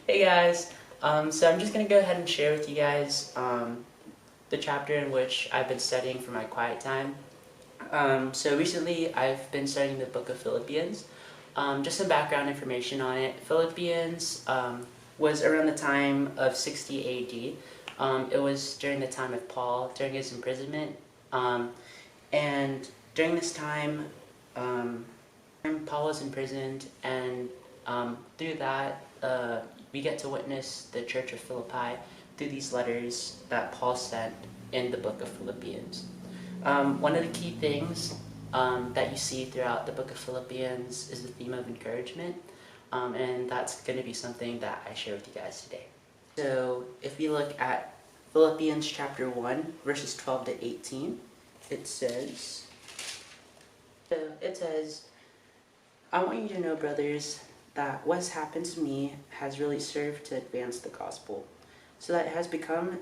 Hey guys, so I'm just going to go ahead and share with you guys the chapter in which I've been studying for my quiet time. So recently I've been studying the book of Philippians. Just some background information on it. Philippians was around the time of 60 AD. It was during the time of Paul, during his imprisonment. And during this time, Paul was imprisoned, and through that, we get to witness the Church of Philippi through these letters that Paul sent in the book of Philippians. One of the key things that you see throughout the book of Philippians is the theme of encouragement, and that's going to be something that I share with you guys today. So if we look at Philippians chapter 1, verses 12 to 18, it says, I want you to know, brothers, that what's happened to me has really served to advance the gospel, so that it has become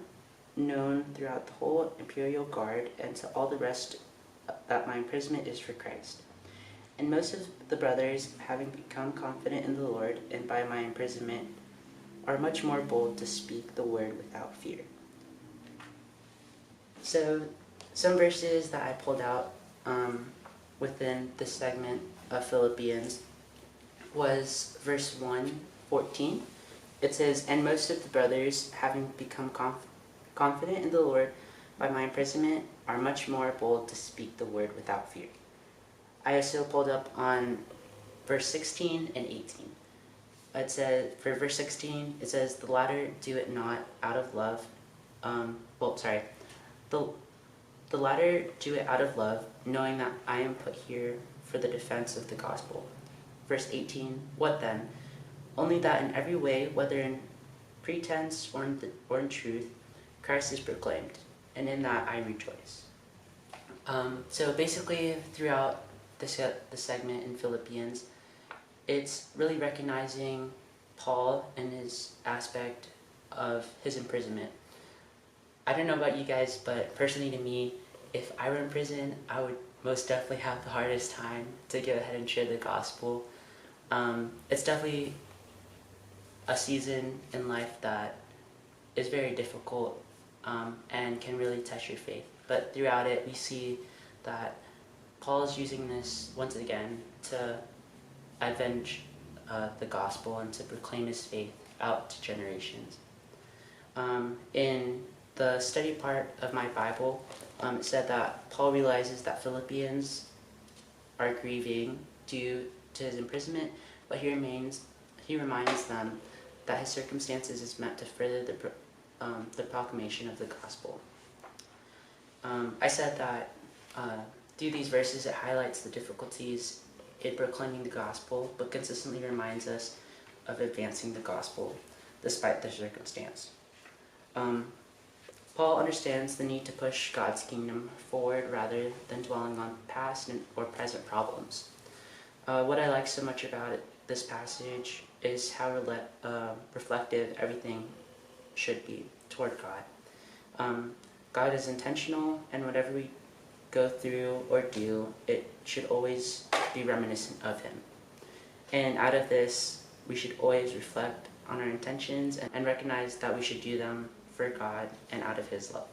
known throughout the whole imperial guard and to all the rest that my imprisonment is for Christ. And most of the brothers, having become confident in the Lord and by my imprisonment, are much more bold to speak the word without fear. So, some verses that I pulled out within this segment of Philippians was verse 1:14. It says, and most of the brothers, having become confident in the Lord by my imprisonment, are much more bold to speak the word without fear. I also pulled up on verse 16 and 18. It says, for verse 16, it says, the latter do it not out of love. The latter do it out of love, knowing that I am put here for the defense of the gospel. Verse 18, what then? Only that in every way, whether in pretense or in truth, Christ is proclaimed, and in that I rejoice. So basically, throughout the segment in Philippians, it's really recognizing Paul and his aspect of his imprisonment. I don't know about you guys, but personally to me, if I were in prison, I would most definitely have the hardest time to go ahead and share the gospel. It's definitely a season in life that is very difficult and can really test your faith. But throughout it, we see that Paul is using this once again to avenge the gospel and to proclaim his faith out to generations. In the study part of my Bible, it said that Paul realizes that Philippians are grieving due to his imprisonment, but he reminds them that his circumstances is meant to further the proclamation of the gospel. I said that through these verses it highlights the difficulties in proclaiming the gospel, but consistently reminds us of advancing the gospel despite the circumstance. Paul understands the need to push God's kingdom forward rather than dwelling on past or present problems. What I like so much about this passage is how reflective everything should be toward God. God is intentional, and whatever we go through or do, it should always be reminiscent of Him. And out of this, we should always reflect on our intentions and recognize that we should do them for God and out of His love.